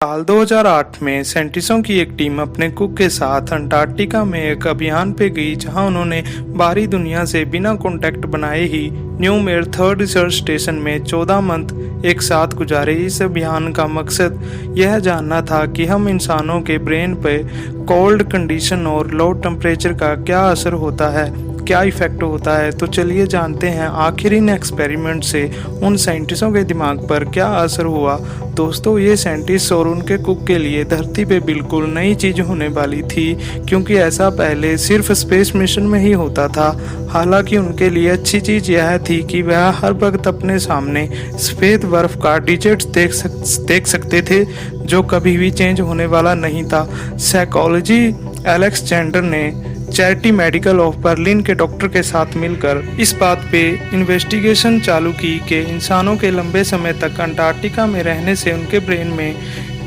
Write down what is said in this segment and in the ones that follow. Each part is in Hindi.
साल 2008 में साइंटिस्टों की एक टीम अपने कुक के साथ अंटार्कटिका में एक अभियान पे गई जहां उन्होंने बाहरी दुनिया से बिना कांटेक्ट बनाए ही न्यूमेर थर्ड रिसर्च स्टेशन में 14 मंथ एक साथ गुजारे। इस अभियान का मकसद यह जानना था कि हम इंसानों के ब्रेन पे कोल्ड कंडीशन और लो टेम्परेचर का क्या असर होता है, क्या इफेक्ट होता है। तो चलिए जानते हैं आखिर इन एक्सपेरिमेंट से उन साइंटिस्टों के दिमाग पर क्या असर हुआ। दोस्तों, ये साइंटिस्ट और उनके कुक के लिए धरती पे बिल्कुल नई चीज़ होने वाली थी, क्योंकि ऐसा पहले सिर्फ स्पेस मिशन में ही होता था। हालांकि उनके लिए अच्छी चीज़ यह थी कि वह हर वक्त अपने सामने सफ़ेद बर्फ का डिजिट्स देख सकते थे, जो कभी भी चेंज होने वाला नहीं था। साइकोलॉजी एलेक्स जेंडर ने चैरिटी मेडिकल ऑफ बर्लिन के डॉक्टर के साथ मिलकर इस बात पे इन्वेस्टिगेशन चालू की कि इंसानों के लंबे समय तक अंटार्कटिका में रहने से उनके ब्रेन में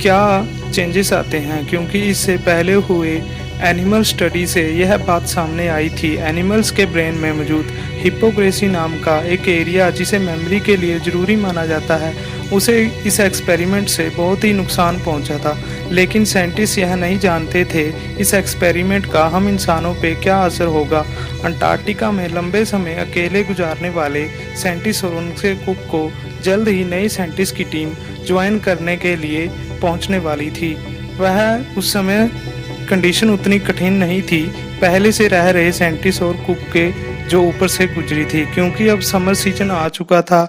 क्या चेंजेस आते हैं, क्योंकि इससे पहले हुए एनिमल स्टडी से यह बात सामने आई थी। एनिमल्स के ब्रेन में मौजूद हिपोक्रेसी नाम का एक एरिया जिसे मेमोरी के लिए ज़रूरी माना जाता है, उसे इस एक्सपेरिमेंट से बहुत ही नुकसान पहुंचा था। लेकिन साइंटिस्ट यह नहीं जानते थे इस एक्सपेरिमेंट का हम इंसानों पे क्या असर होगा। अंटार्कटिका में लंबे समय अकेले गुजारने वाले साइंटिस्ट और उनके कुक को जल्द ही नई साइंटिस्ट की टीम ज्वाइन करने के लिए पहुंचने वाली थी। वह उस समय कंडीशन उतनी कठिन नहीं थी पहले से रह रहे साइंटिस्ट और कुक के जो ऊपर से गुजरी थी, क्योंकि अब समर सीजन आ चुका था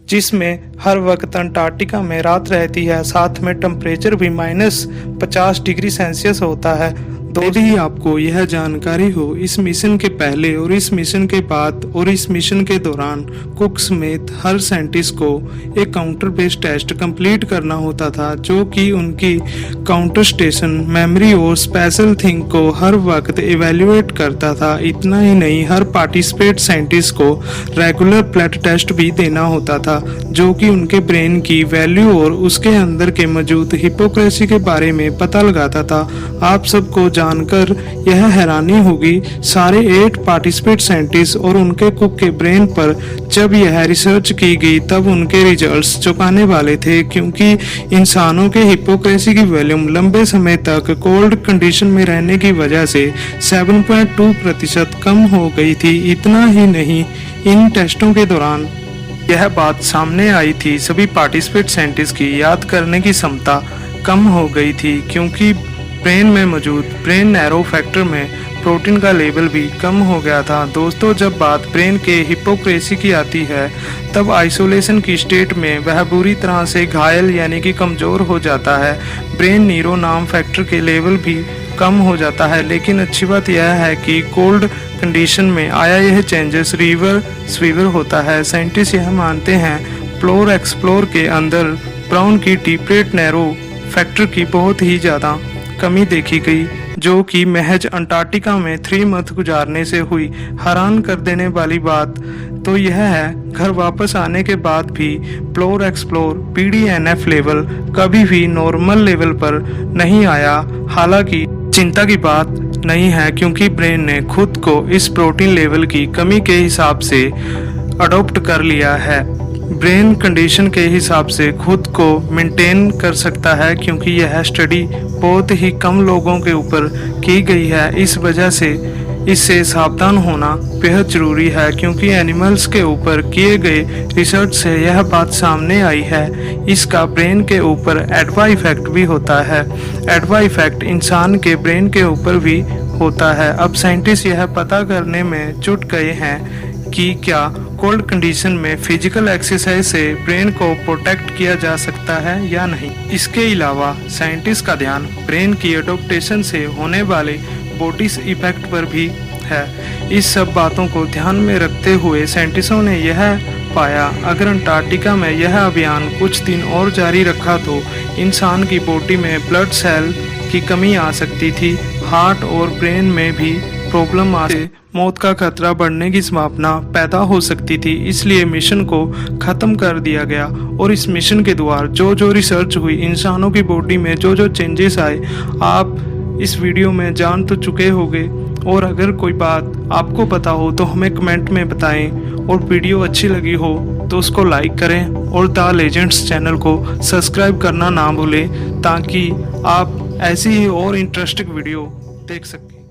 जिसमें हर वक्त अंटार्कटिका में रात रहती है, साथ में टेम्परेचर भी -50 डिग्री सेल्सियस होता है। यदि आपको यह जानकारी हो इस मिशन के पहले और इस मिशन के बाद और इस मिशन के दौरान कुक समेत हर साइंटिस्ट को एक काउंटर बेस्ड टेस्ट कंप्लीट करना होता था, जो कि उनकी काउंटर स्टेशन मेमोरी और स्पेशल थिंग को हर वक्त इवेल्युएट करता था। इतना ही नहीं, हर पार्टिसिपेट साइंटिस्ट को रेगुलर ब्लड टेस्ट भी देना होता था, जो कि उनके ब्रेन की वैल्यू और उसके अंदर के मौजूद हिपोक्रेसी के बारे में पता लगाता था। आप सबको जानकर यह हैरानी होगी, सारे 8 पार्टिसिपेट साइंटिस्ट और उनके कुक के ब्रेन पर जब यह रिसर्च की गई तब उनके रिजल्ट्स चौंकाने वाले थे, क्योंकि इंसानों के हिपोक्रेसी की वॉल्यूम लंबे समय तक कोल्ड कंडीशन में रहने की वजह से 7.2% कम हो गई थी। इतना ही नहीं, इन टेस्टों के दौरान यह बात सामने आई थी सभी पार्टिसिपेट साइंटिस्ट की याद करने की क्षमता कम हो गई थी, क्योंकि ब्रेन में मौजूद ब्रेन नैरो फैक्टर में प्रोटीन का लेवल भी कम हो गया था। दोस्तों, जब बात ब्रेन के हिपोक्रेसी की आती है तब आइसोलेशन की स्टेट में वह बुरी तरह से घायल यानी कि कमज़ोर हो जाता है। ब्रेन नीरो नाम फैक्टर के लेवल भी कम हो जाता है। लेकिन अच्छी बात यह है कि कोल्ड कंडीशन में आया यह चेंजेस रिवर्सिबल होता है। साइंटिस्ट यह मानते हैं प्लोर एक्सप्लोर के अंदर ब्राउन की टीपरेट नैरो फैक्टर की बहुत ही ज़्यादा कमी देखी गई, जो कि महज अंटार्कटिका में 3 मंथ गुजारने से हुई। हैरान कर देने वाली बात तो यह है, घर वापस आने के बाद भी प्लोर एक्सप्लोर PDNF लेवल कभी भी नॉर्मल लेवल पर नहीं आया। हालांकि चिंता की बात नहीं है, क्योंकि ब्रेन ने खुद को इस प्रोटीन लेवल की कमी के हिसाब से अडॉप्ट कर लिया है। ब्रेन कंडीशन के हिसाब से खुद को मेंटेन कर सकता है, क्योंकि यह स्टडी बहुत ही कम लोगों के ऊपर की गई है। इस वजह से इससे सावधान होना बेहद ज़रूरी है, क्योंकि एनिमल्स के ऊपर किए गए रिसर्च से यह बात सामने आई है इसका ब्रेन के ऊपर एडवा इफेक्ट भी होता है। एडवा इफेक्ट इंसान के ब्रेन के ऊपर भी होता है। अब साइंटिस्ट यह पता करने में जुट गए हैं कि क्या कोल्ड कंडीशन में फिजिकल एक्सरसाइज से ब्रेन को प्रोटेक्ट किया जा सकता है या नहीं। इसके अलावा साइंटिस्ट का ध्यान ब्रेन की एडोप्टेशन से होने वाले बॉडी इफेक्ट पर भी है। इस सब बातों को ध्यान में रखते हुए साइंटिस्टों ने यह पाया, अगर अंटार्कटिका में यह अभियान कुछ दिन और जारी रखा तो इंसान की बॉडी में ब्लड सेल की कमी आ सकती थी, हार्ट और ब्रेन में भी प्रॉब्लम आते, मौत का खतरा बढ़ने की संभावना पैदा हो सकती थी। इसलिए मिशन को ख़त्म कर दिया गया और इस मिशन के द्वारा जो रिसर्च हुई, इंसानों की बॉडी में जो चेंजेस आए, आप इस वीडियो में जान तो चुके होंगे। और अगर कोई बात आपको पता हो तो हमें कमेंट में बताएं, और वीडियो अच्छी लगी हो तो उसको लाइक करें। और द लेजेंड्स चैनल को सब्सक्राइब करना ना भूलें ताकि आप ऐसी ही और इंटरेस्टिंग वीडियो देख सकें।